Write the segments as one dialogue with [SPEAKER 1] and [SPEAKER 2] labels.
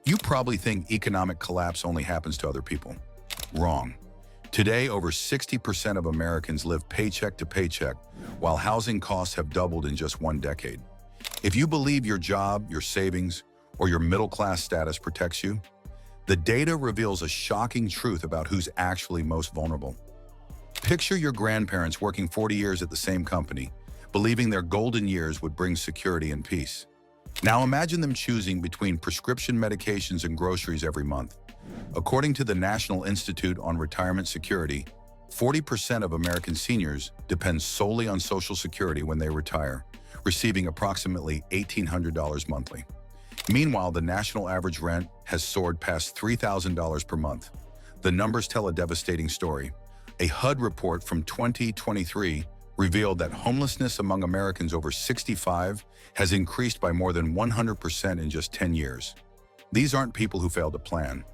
[SPEAKER 1] You probably think economic collapse only happens to other people. Wrong. Today, over 60% of Americans live paycheck to paycheck, while housing costs have doubled in just one decade. If you believe your job, your savings, or your middle-class status protects you, the data reveals a shocking truth about who's actually most vulnerable. Picture your grandparents working 40 years at the same company, believing their golden years would bring security and peace. Now imagine them choosing between prescription medications and groceries every month. According to the National Institute on Retirement Security, 40% of American seniors depend solely on Social Security when they retire, receiving approximately $1,800 monthly. Meanwhile, the national average rent has soared past $3,000 per month. The numbers tell a devastating story. A HUD report from 2023 revealed that homelessness among Americans over 65 has increased by more than 100% in just 10 years. These aren't people who failed to plan.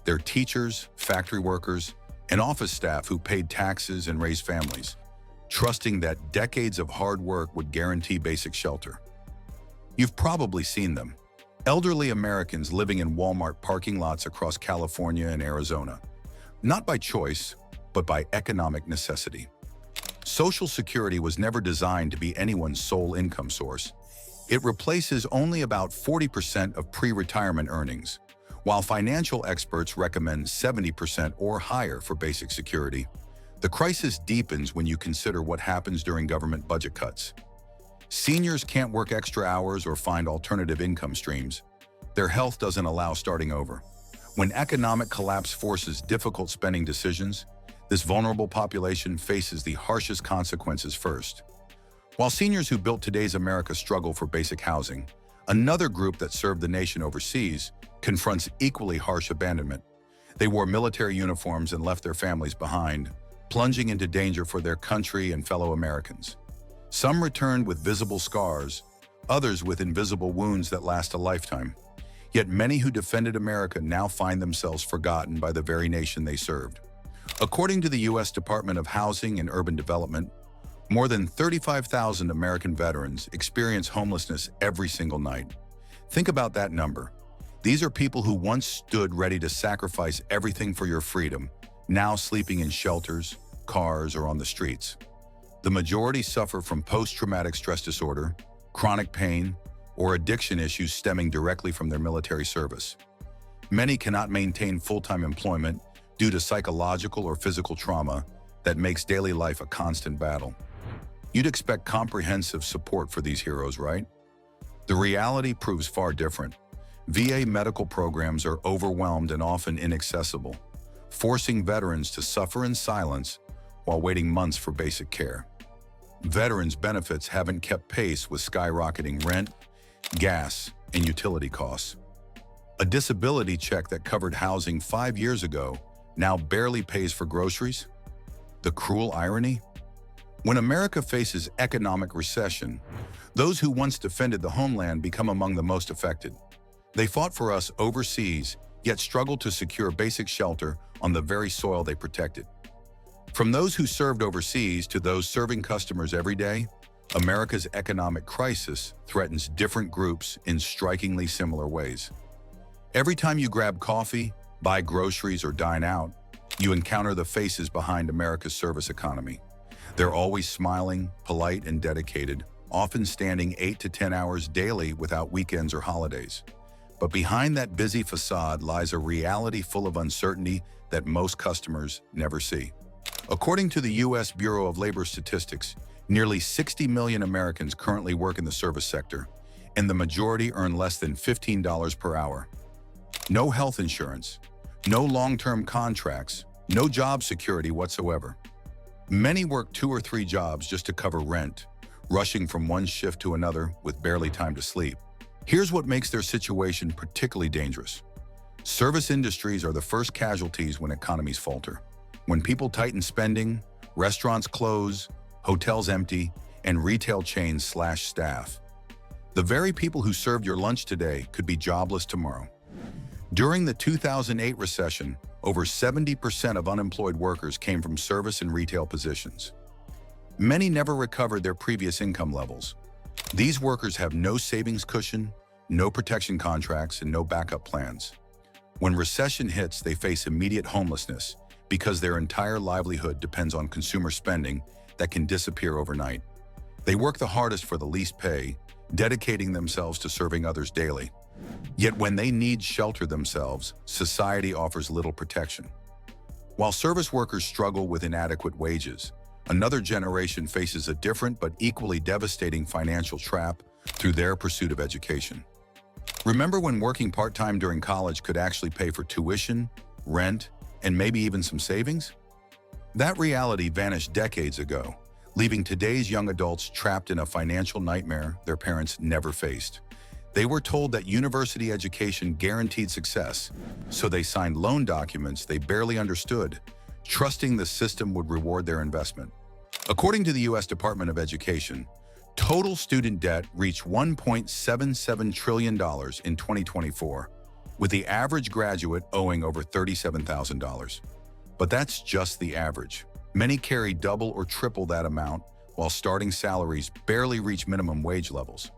[SPEAKER 1] They're teachers, factory workers, and office staff who paid taxes and raised families, trusting that decades of hard work would guarantee basic shelter. You've probably seen them. Elderly Americans living in Walmart parking lots across California and Arizona. Not by choice, but by economic necessity. Social Security was never designed to be anyone's sole income source. It replaces only about 40% of pre-retirement earnings, while financial experts recommend 70% or higher for basic security. The crisis deepens when you consider what happens during government budget cuts. Seniors can't work extra hours or find alternative income streams. Their health doesn't allow starting over. When economic collapse forces difficult spending decisions, this vulnerable population faces the harshest consequences first. While seniors who built today's America struggle for basic housing, another group that served the nation overseas confronts equally harsh abandonment. They wore military uniforms and left their families behind, plunging into danger for their country and fellow Americans. Some returned with visible scars, others with invisible wounds that last a lifetime. Yet many who defended America now find themselves forgotten by the very nation they served. According to the U.S. Department of Housing and Urban Development, more than 35,000 American veterans experience homelessness every single night. Think about that number. These are people who once stood ready to sacrifice everything for your freedom, now sleeping in shelters, cars, or on the streets. The majority suffer from post-traumatic stress disorder, chronic pain, or addiction issues stemming directly from their military service. Many cannot maintain full-time employment due to psychological or physical trauma that makes daily life a constant battle. You'd expect comprehensive support for these heroes, right? The reality proves far different. VA medical programs are overwhelmed and often inaccessible, forcing veterans to suffer in silence while waiting months for basic care. Veterans' benefits haven't kept pace with skyrocketing rent, gas, and utility costs. A disability check that covered housing 5 years ago now barely pays for groceries? The cruel irony? When America faces economic recession, those who once defended the homeland become among the most affected. They fought for us overseas, yet struggle to secure basic shelter on the very soil they protected. From those who served overseas to those serving customers every day, America's economic crisis threatens different groups in strikingly similar ways. Every time you grab coffee, buy groceries, or dine out, you encounter the faces behind America's service economy. They're always smiling, polite, and dedicated, often standing 8 to 10 hours daily without weekends or holidays. But behind that busy facade lies a reality full of uncertainty that most customers never see. According to the U.S. Bureau of Labor Statistics, nearly 60 million Americans currently work in the service sector, and the majority earn less than $15 per hour. No health insurance, no long-term contracts, no job security whatsoever. Many work 2 or 3 jobs just to cover rent, rushing from one shift to another with barely time to sleep. Here's what makes their situation particularly dangerous. Service industries are the first casualties when economies falter. When people tighten spending, restaurants close, hotels empty, and retail chains slash staff. The very people who served your lunch today could be jobless tomorrow. During the 2008 recession, over 70% of unemployed workers came from service and retail positions. Many never recovered their previous income levels. These workers have no savings cushion, no protection contracts, and no backup plans. When recession hits, they face immediate homelessness because their entire livelihood depends on consumer spending that can disappear overnight. They work the hardest for the least pay, dedicating themselves to serving others daily. Yet when they need shelter themselves, society offers little protection. While service workers struggle with inadequate wages, another generation faces a different but equally devastating financial trap through their pursuit of education. Remember when working part-time during college could actually pay for tuition, rent, and maybe even some savings? That reality vanished decades ago, leaving today's young adults trapped in a financial nightmare their parents never faced. They were told that university education guaranteed success, so they signed loan documents they barely understood, trusting the system would reward their investment. According to the U.S. Department of Education, total student debt reached $1.77 trillion in 2024, with the average graduate owing over $37,000. But that's just the average. Many carry double or triple that amount, while starting salaries barely reach minimum wage levels.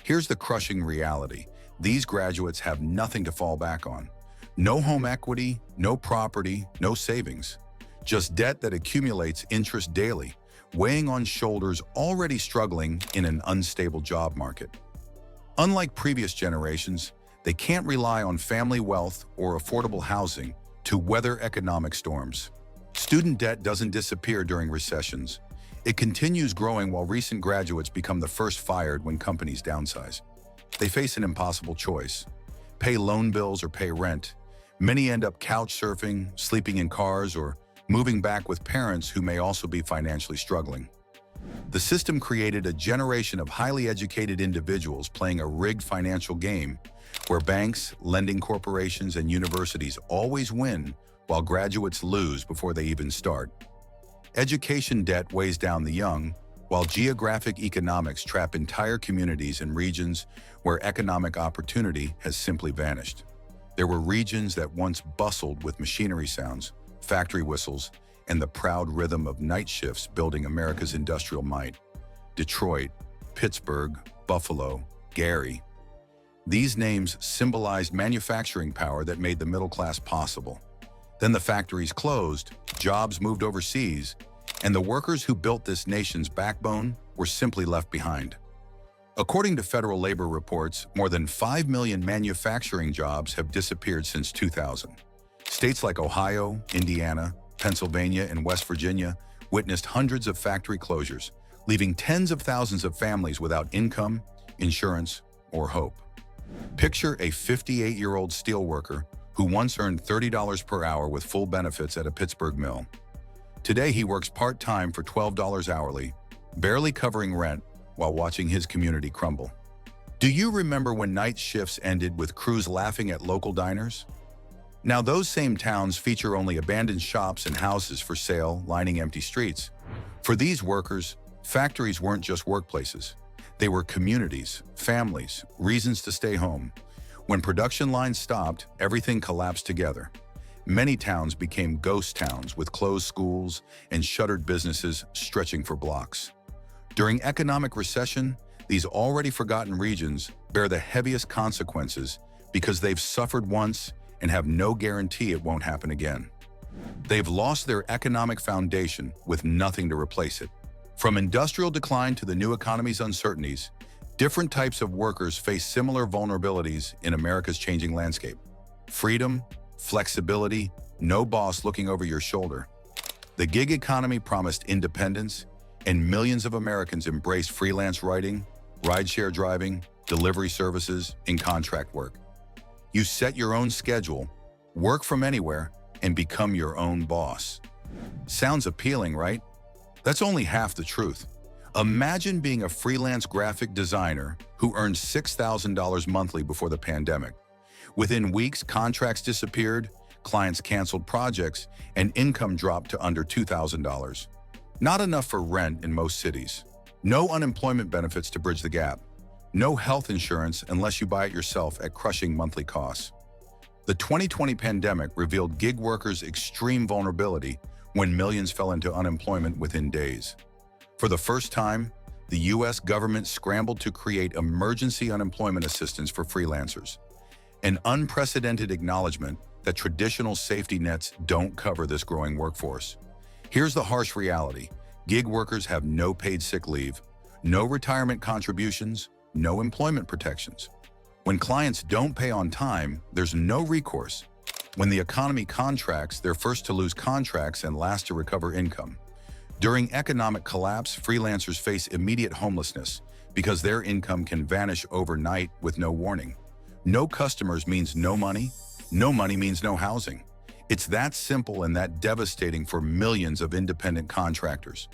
[SPEAKER 1] Here's the crushing reality. These graduates have nothing to fall back on. No home equity, no property, no savings. Just debt that accumulates interest daily, weighing on shoulders already struggling in an unstable job market. Unlike previous generations, they can't rely on family wealth or affordable housing to weather economic storms. Student debt doesn't disappear during recessions. It continues growing while recent graduates become the first fired when companies downsize. They face an impossible choice: pay loan bills or pay rent. Many end up couch surfing, sleeping in cars, or moving back with parents who may also be financially struggling. The system created a generation of highly educated individuals playing a rigged financial game where banks, lending corporations, and universities always win while graduates lose before they even start. Education debt weighs down the young, while geographic economics trap entire communities in regions where economic opportunity has simply vanished. There were regions that once bustled with machinery sounds, factory whistles, and the proud rhythm of night shifts building America's industrial might. Detroit, Pittsburgh, Buffalo, Gary. These names symbolized manufacturing power that made the middle class possible. Then the factories closed, jobs moved overseas, and the workers who built this nation's backbone were simply left behind. According to federal labor reports, more than 5 million manufacturing jobs have disappeared since 2000. States like Ohio, Indiana, Pennsylvania, and West Virginia witnessed hundreds of factory closures, leaving tens of thousands of families without income, insurance, or hope. Picture a 58-year-old steelworker who once earned $30 per hour with full benefits at a Pittsburgh mill. Today, he works part-time for $12 hourly, barely covering rent while watching his community crumble. Do you remember when night shifts ended with crews laughing at local diners? Now, those same towns feature only abandoned shops and houses for sale lining empty streets. For these workers, factories weren't just workplaces. They were communities, families, reasons to stay home. When production lines stopped, everything collapsed together. Many towns became ghost towns with closed schools and shuttered businesses stretching for blocks. During economic recession, these already forgotten regions bear the heaviest consequences because they've suffered once and have no guarantee it won't happen again. They've lost their economic foundation with nothing to replace it. From industrial decline to the new economy's uncertainties, different types of workers face similar vulnerabilities in America's changing landscape. Freedom, flexibility, no boss looking over your shoulder. The gig economy promised independence, and millions of Americans embraced freelance writing, rideshare driving, delivery services, and contract work. You set your own schedule, work from anywhere, and become your own boss. Sounds appealing, right? That's only half the truth. Imagine being a freelance graphic designer who earned $6,000 monthly before the pandemic. Within weeks, contracts disappeared, clients canceled projects, and income dropped to under $2,000. Not enough for rent in most cities. No unemployment benefits to bridge the gap. No health insurance unless you buy it yourself at crushing monthly costs. The 2020 pandemic revealed gig workers' extreme vulnerability when millions fell into unemployment within days. For the first time, the U.S. government scrambled to create emergency unemployment assistance for freelancers. an unprecedented acknowledgement that traditional safety nets don't cover this growing workforce. Here's the harsh reality. Gig workers have no paid sick leave, no retirement contributions, no employment protections. When clients don't pay on time, there's no recourse. When the economy contracts, they're first to lose contracts and last to recover income. During economic collapse, freelancers face immediate homelessness because their income can vanish overnight with no warning. No customers means no money means no housing. It's that simple and that devastating for millions of independent contractors.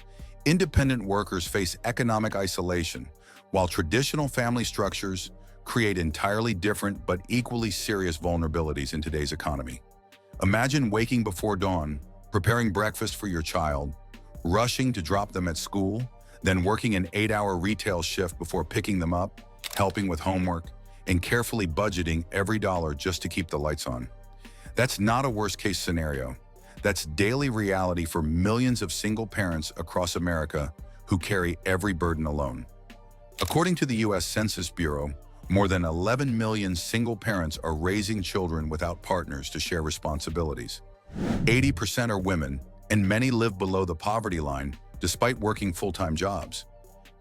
[SPEAKER 1] Independent workers face economic isolation, while traditional family structures create entirely different but equally serious vulnerabilities in today's economy. Imagine waking before dawn, preparing breakfast for your child, rushing to drop them at school, then working an 8-hour retail shift before picking them up, helping with homework, and carefully budgeting every dollar just to keep the lights on. That's not a worst-case scenario. That's daily reality for millions of single parents across America who carry every burden alone. According to the U.S. Census Bureau, more than 11 million single parents are raising children without partners to share responsibilities. 80% are women, and many live below the poverty line despite working full-time jobs.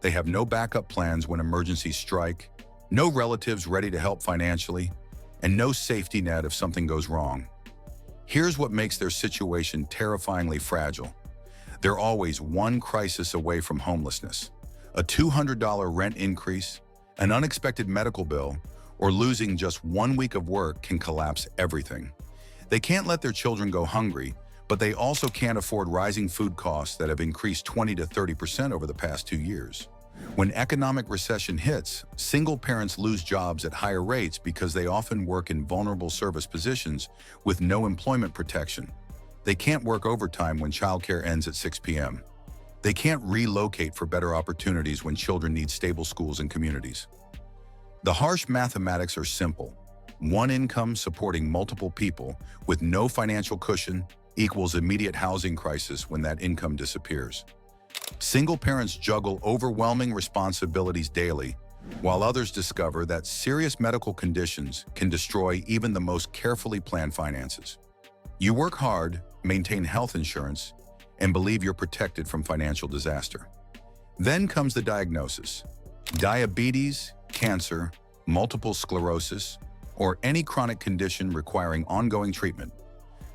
[SPEAKER 1] They have no backup plans when emergencies strike, no relatives ready to help financially, and no safety net if something goes wrong. Here's what makes their situation terrifyingly fragile. They're always one crisis away from homelessness. A $200 rent increase, an unexpected medical bill, or losing just 1 week of work can collapse everything. They can't let their children go hungry, but they also can't afford rising food costs that have increased 20 to 30% over the past 2 years. When economic recession hits, single parents lose jobs at higher rates because they often work in vulnerable service positions with no employment protection. They can't work overtime when childcare ends at 6 p.m. They can't relocate for better opportunities when children need stable schools and communities. The harsh mathematics are simple. One income supporting multiple people with no financial cushion equals immediate housing crisis when that income disappears. Single parents juggle overwhelming responsibilities daily, while others discover that serious medical conditions can destroy even the most carefully planned finances. You work hard, maintain health insurance, and believe you're protected from financial disaster. Then comes the diagnosis: diabetes, cancer, multiple sclerosis, or any chronic condition requiring ongoing treatment.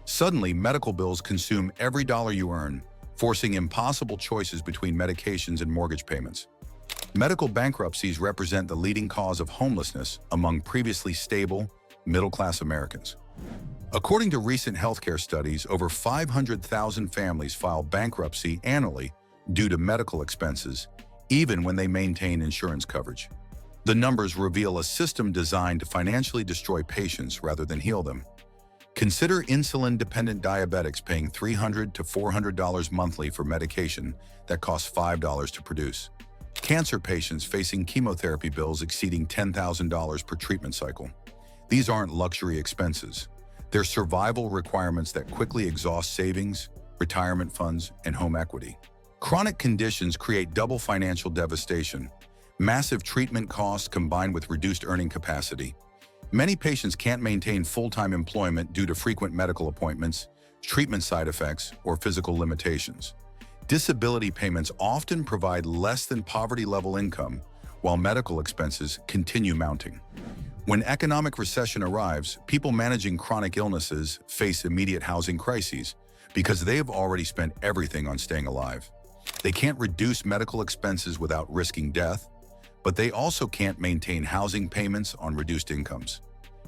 [SPEAKER 1] Suddenly, medical bills consume every dollar you earn, forcing impossible choices between medications and mortgage payments. Medical bankruptcies represent the leading cause of homelessness among previously stable, middle-class Americans. According to recent healthcare studies, over 500,000 families file bankruptcy annually due to medical expenses, even when they maintain insurance coverage. The numbers reveal a system designed to financially destroy patients rather than heal them. Consider insulin-dependent diabetics paying $300 to $400 monthly for medication that costs $5 to produce. Cancer patients facing chemotherapy bills exceeding $10,000 per treatment cycle. These aren't luxury expenses. They're survival requirements that quickly exhaust savings, retirement funds, and home equity. Chronic conditions create double financial devastation. Massive treatment costs combined with reduced earning capacity. Many patients can't maintain full-time employment due to frequent medical appointments, treatment side effects, or physical limitations. Disability payments often provide less than poverty-level income, while medical expenses continue mounting. When economic recession arrives, people managing chronic illnesses face immediate housing crises because they have already spent everything on staying alive. They can't reduce medical expenses without risking death, but they also can't maintain housing payments on reduced incomes.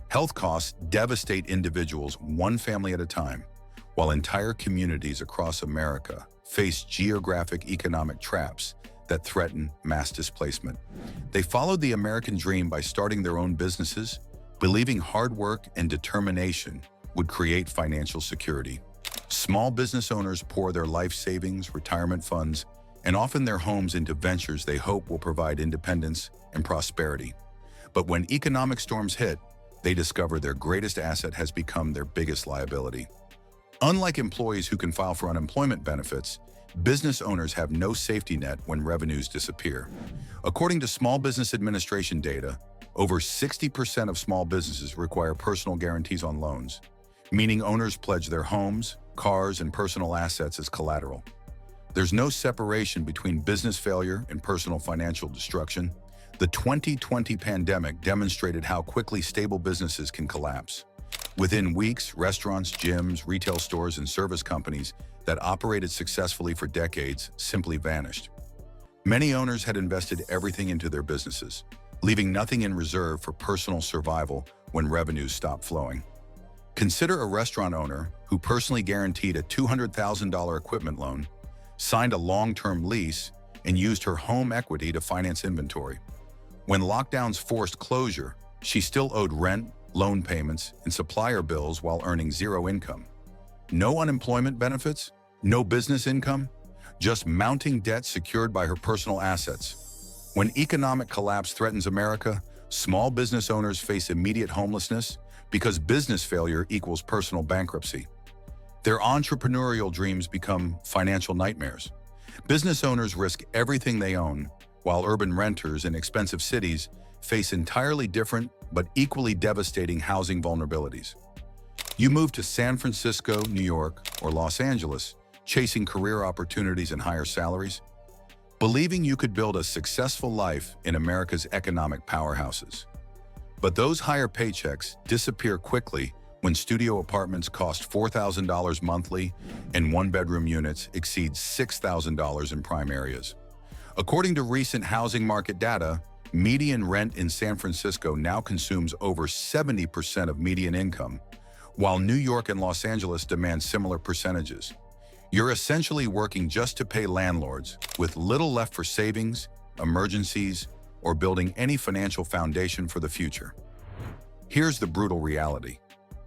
[SPEAKER 1] Health costs devastate individuals one family at a time, while entire communities across America face geographic economic traps that threaten mass displacement. They followed the American dream by starting their own businesses, believing hard work and determination would create financial security. Small business owners pour their life savings, retirement funds, and often their homes into ventures they hope will provide independence and prosperity. But when economic storms hit, they discover their greatest asset has become their biggest liability. Unlike employees who can file for unemployment benefits, business owners have no safety net when revenues disappear. According to Small Business Administration data, Over 60% of small businesses require personal guarantees on loans, meaning owners pledge their homes, cars, and personal assets as collateral. There's no separation between business failure and personal financial destruction. The 2020 pandemic demonstrated how quickly stable businesses can collapse. Within weeks, restaurants, gyms, retail stores, and service companies that operated successfully for decades simply vanished. Many owners had invested everything into their businesses, leaving nothing in reserve for personal survival when revenues stopped flowing. Consider a restaurant owner who personally guaranteed a $200,000 equipment loan, signed a long-term lease, and used her home equity to finance inventory. When lockdowns forced closure, she still owed rent, loan payments, and supplier bills while earning zero income. No unemployment benefits, no business income, just mounting debt secured by her personal assets. When economic collapse threatens America, small business owners face immediate homelessness because business failure equals personal bankruptcy. Their entrepreneurial dreams become financial nightmares. Business owners risk everything they own, while urban renters in expensive cities face entirely different but equally devastating housing vulnerabilities. You move to San Francisco, New York, or Los Angeles, chasing career opportunities and higher salaries, believing you could build a successful life in America's economic powerhouses. But those higher paychecks disappear quickly when studio apartments cost $4,000 monthly and one-bedroom units exceed $6,000 in prime areas. According to recent housing market data, median rent in San Francisco now consumes over 70% of median income, while New York and Los Angeles demand similar percentages. You're essentially working just to pay landlords, with little left for savings, emergencies, or building any financial foundation for the future. Here's the brutal reality.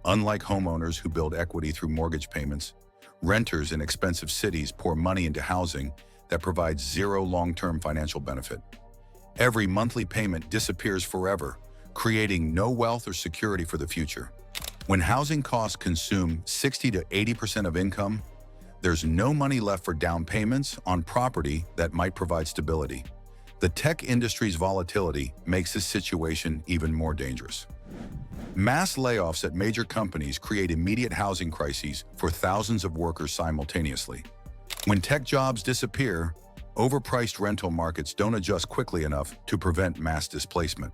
[SPEAKER 1] Unlike homeowners who build equity through mortgage payments, renters in expensive cities pour money into housing that provides zero long-term financial benefit. Every monthly payment disappears forever, creating no wealth or security for the future. When housing costs consume 60 to 80% of income, there's no money left for down payments on property that might provide stability. The tech industry's volatility makes this situation even more dangerous. Mass layoffs at major companies create immediate housing crises for thousands of workers simultaneously. When tech jobs disappear, overpriced rental markets don't adjust quickly enough to prevent mass displacement.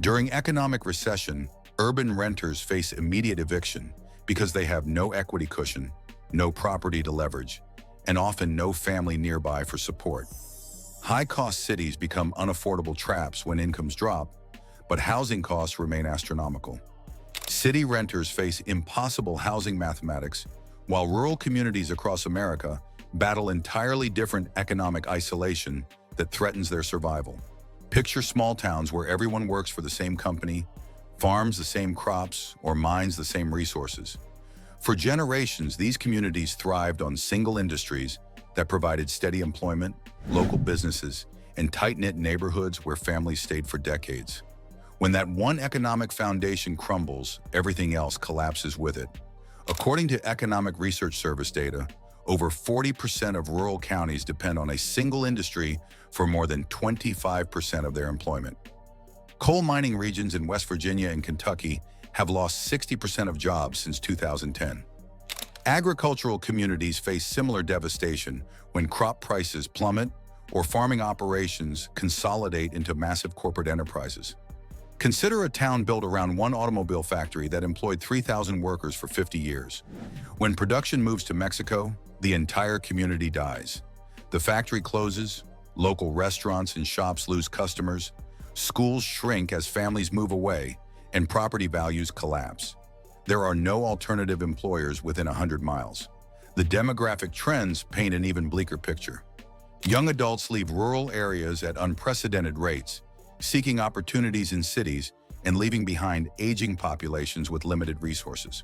[SPEAKER 1] During economic recession, urban renters face immediate eviction because they have no equity cushion, no property to leverage, and often no family nearby for support. High-cost cities become unaffordable traps when incomes drop, but housing costs remain astronomical. City renters face impossible housing mathematics, while rural communities across America battle entirely different economic isolation that threatens their survival. Picture small towns where everyone works for the same company, farms the same crops, or mines the same resources. For generations, these communities thrived on single industries that provided steady employment, local businesses, and tight-knit neighborhoods where families stayed for decades. When that one economic foundation crumbles, everything else collapses with it. According to Economic Research Service data, over 40% of rural counties depend on a single industry for more than 25% of their employment. Coal mining regions in West Virginia and Kentucky have lost 60% of jobs since 2010. Agricultural communities face similar devastation when crop prices plummet or farming operations consolidate into massive corporate enterprises. Consider a town built around one automobile factory that employed 3,000 workers for 50 years. When production moves to Mexico, the entire community dies. The factory closes, local restaurants and shops lose customers, schools shrink as families move away, and property values collapse. There are no alternative employers within 100 miles. The demographic trends paint an even bleaker picture. Young adults leave rural areas at unprecedented rates, seeking opportunities in cities and leaving behind aging populations with limited resources.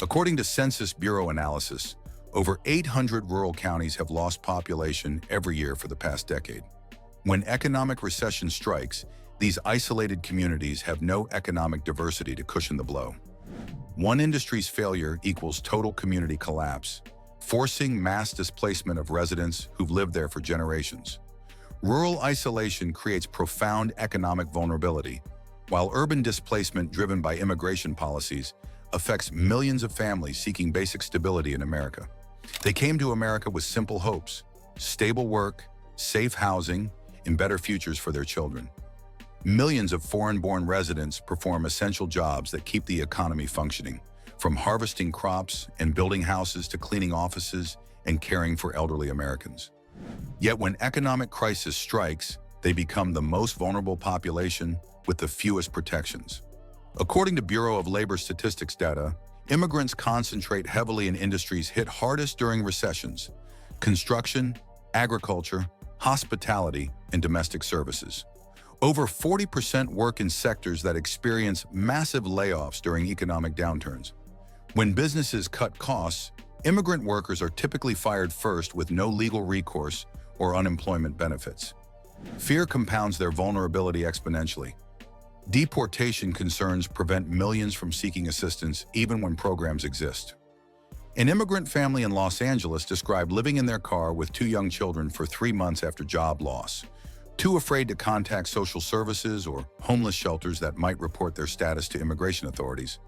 [SPEAKER 1] According to Census Bureau analysis, over 800 rural counties have lost population every year for the past decade. When economic recession strikes, these isolated communities have no economic diversity to cushion the blow. One industry's failure equals total community collapse, forcing mass displacement of residents who've lived there for generations. Rural isolation creates profound economic vulnerability, while urban displacement driven by immigration policies affects millions of families seeking basic stability in America. They came to America with simple hopes: stable work, safe housing, and better futures for their children. Millions of foreign-born residents perform essential jobs that keep the economy functioning, from harvesting crops and building houses to cleaning offices and caring for elderly Americans. Yet when economic crisis strikes, they become the most vulnerable population with the fewest protections. According to Bureau of Labor Statistics data, immigrants concentrate heavily in industries hit hardest during recessions: construction, agriculture, hospitality, and domestic services. Over 40% work in sectors that experience massive layoffs during economic downturns. When businesses cut costs, immigrant workers are typically fired first with no legal recourse or unemployment benefits. Fear compounds their vulnerability exponentially. Deportation concerns prevent millions from seeking assistance even when programs exist. An immigrant family in Los Angeles described living in their car with 2 young children for 3 months after job loss, too afraid to contact social services or homeless shelters that might report their status to immigration authorities.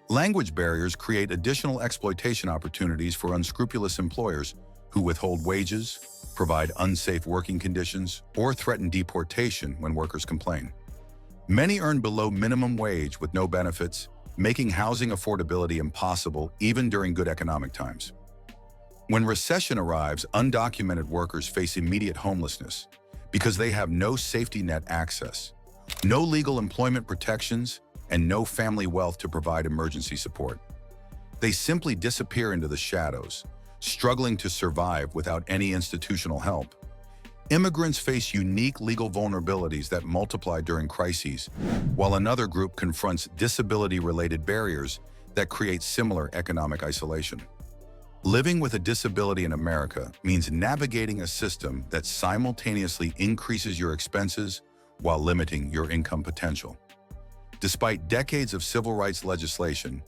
[SPEAKER 1] Language barriers create additional exploitation opportunities for unscrupulous employers who withhold wages, provide unsafe working conditions, or threaten deportation when workers complain. Many earn below minimum wage with no benefits, making housing affordability impossible even during good economic times. When recession arrives, undocumented workers face immediate homelessness because they have no safety net access, no legal employment protections, and no family wealth to provide emergency support. They simply disappear into the shadows, struggling to survive without any institutional help. Immigrants face unique legal vulnerabilities that multiply during crises, while another group confronts disability-related barriers that create similar economic isolation. Living with a disability in America means navigating a system that simultaneously increases your expenses while limiting your income potential. Despite decades of civil rights legislation,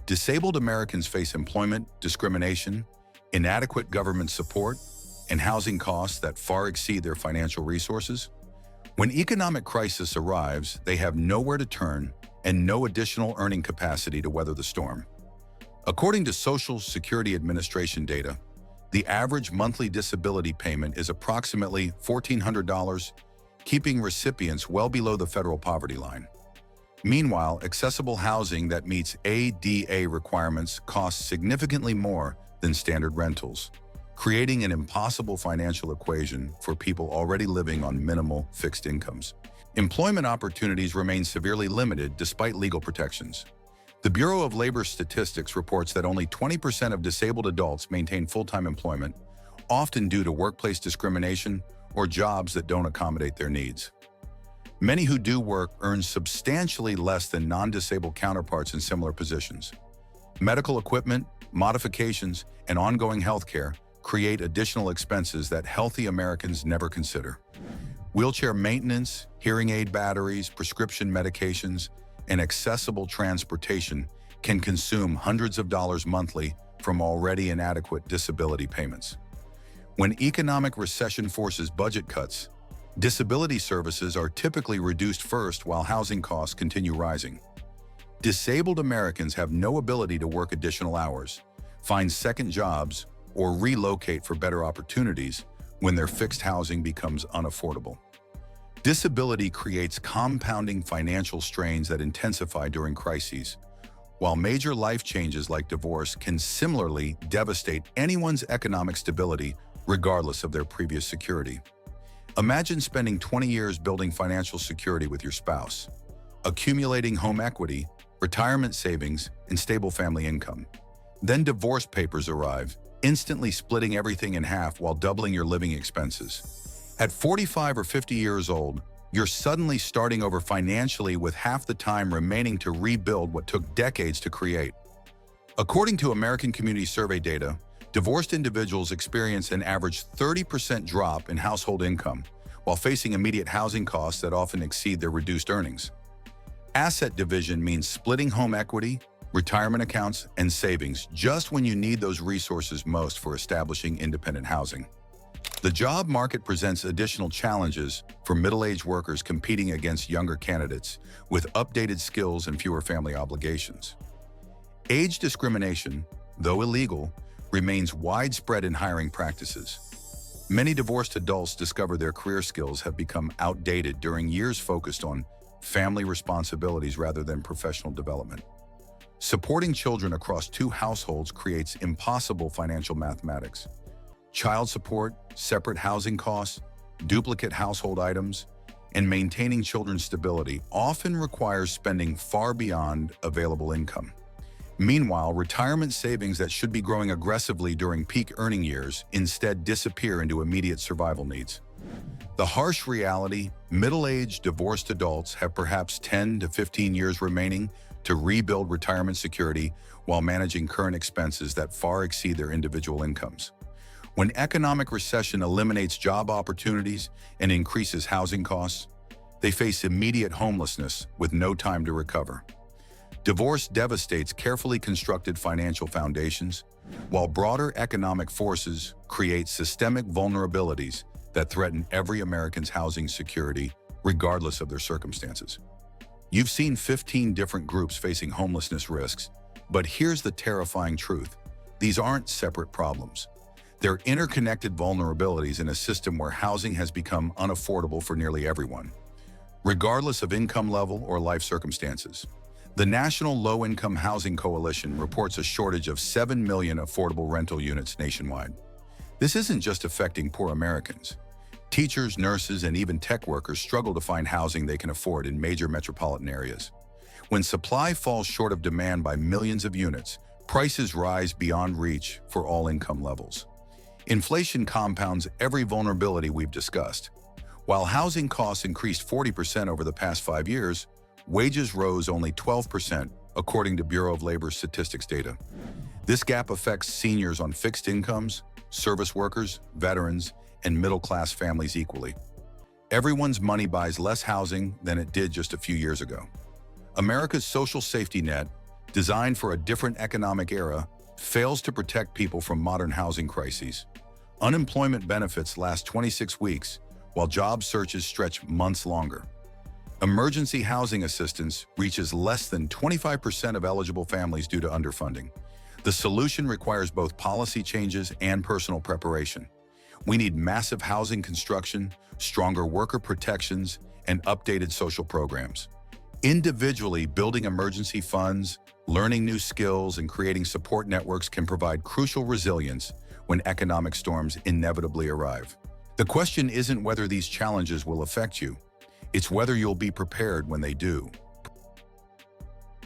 [SPEAKER 1] disabled Americans face employment discrimination, inadequate government support, and housing costs that far exceed their financial resources. When economic crisis arrives, they have nowhere to turn and no additional earning capacity to weather the storm. According to Social Security Administration data, the average monthly disability payment is approximately $1,400, keeping recipients well below the federal poverty line. Meanwhile, accessible housing that meets ADA requirements costs significantly more than standard rentals, creating an impossible financial equation for people already living on minimal fixed incomes. Employment opportunities remain severely limited despite legal protections. The Bureau of Labor Statistics reports that only 20% of disabled adults maintain full-time employment, often due to workplace discrimination or jobs that don't accommodate their needs. Many who do work earn substantially less than non-disabled counterparts in similar positions. Medical equipment, modifications, and ongoing health care create additional expenses that healthy Americans never consider. Wheelchair maintenance, hearing aid batteries, prescription medications, and accessible transportation can consume hundreds of dollars monthly from already inadequate disability payments. When economic recession forces budget cuts, disability services are typically reduced first while housing costs continue rising. Disabled Americans have no ability to work additional hours, find second jobs, or relocate for better opportunities when their fixed housing becomes unaffordable. Disability creates compounding financial strains that intensify during crises, while major life changes like divorce can similarly devastate anyone's economic stability regardless of their previous security. Imagine spending 20 years building financial security with your spouse, accumulating home equity, retirement savings, and stable family income. Then divorce papers arrive, instantly splitting everything in half while doubling your living expenses. At 45 or 50 years old, you're suddenly starting over financially with half the time remaining to rebuild what took decades to create. According to American Community Survey data, divorced individuals experience an average 30% drop in household income while facing immediate housing costs that often exceed their reduced earnings. Asset division means splitting home equity, retirement accounts, and savings just when you need those resources most for establishing independent housing. The job market presents additional challenges for middle-aged workers competing against younger candidates with updated skills and fewer family obligations. Age discrimination, though illegal, remains widespread in hiring practices. Many divorced adults discover their career skills have become outdated during years focused on family responsibilities rather than professional development. Supporting children across two households creates impossible financial mathematics. Child support, separate housing costs, duplicate household items, and maintaining children's stability often requires spending far beyond available income. Meanwhile, retirement savings that should be growing aggressively during peak earning years instead disappear into immediate survival needs. The harsh reality, middle-aged divorced adults have perhaps 10 to 15 years remaining to rebuild retirement security while managing current expenses that far exceed their individual incomes. When economic recession eliminates job opportunities and increases housing costs, they face immediate homelessness with no time to recover. Divorce devastates carefully constructed financial foundations, while broader economic forces create systemic vulnerabilities that threaten every American's housing security, regardless of their circumstances. You've seen 15 different groups facing homelessness risks, but here's the terrifying truth. These aren't separate problems. They're interconnected vulnerabilities in a system where housing has become unaffordable for nearly everyone, regardless of income level or life circumstances. The National Low-Income Housing Coalition reports a shortage of 7 million affordable rental units nationwide. This isn't just affecting poor Americans. Teachers, nurses, and even tech workers struggle to find housing they can afford in major metropolitan areas. When supply falls short of demand by millions of units, prices rise beyond reach for all income levels. Inflation compounds every vulnerability we've discussed. While housing costs increased 40% over the past 5 years, wages rose only 12%, according to Bureau of Labor Statistics data. This gap affects seniors on fixed incomes, service workers, veterans, and middle-class families equally. Everyone's money buys less housing than it did just a few years ago. America's social safety net, designed for a different economic era, fails to protect people from modern housing crises. Unemployment benefits last 26 weeks, while job searches stretch months longer. Emergency housing assistance reaches less than 25% of eligible families due to underfunding. The solution requires both policy changes and personal preparation. We need massive housing construction, stronger worker protections, and updated social programs. Individually, building emergency funds, learning new skills, and creating support networks can provide crucial resilience when economic storms inevitably arrive. The question isn't whether these challenges will affect you. It's whether you'll be prepared when they do.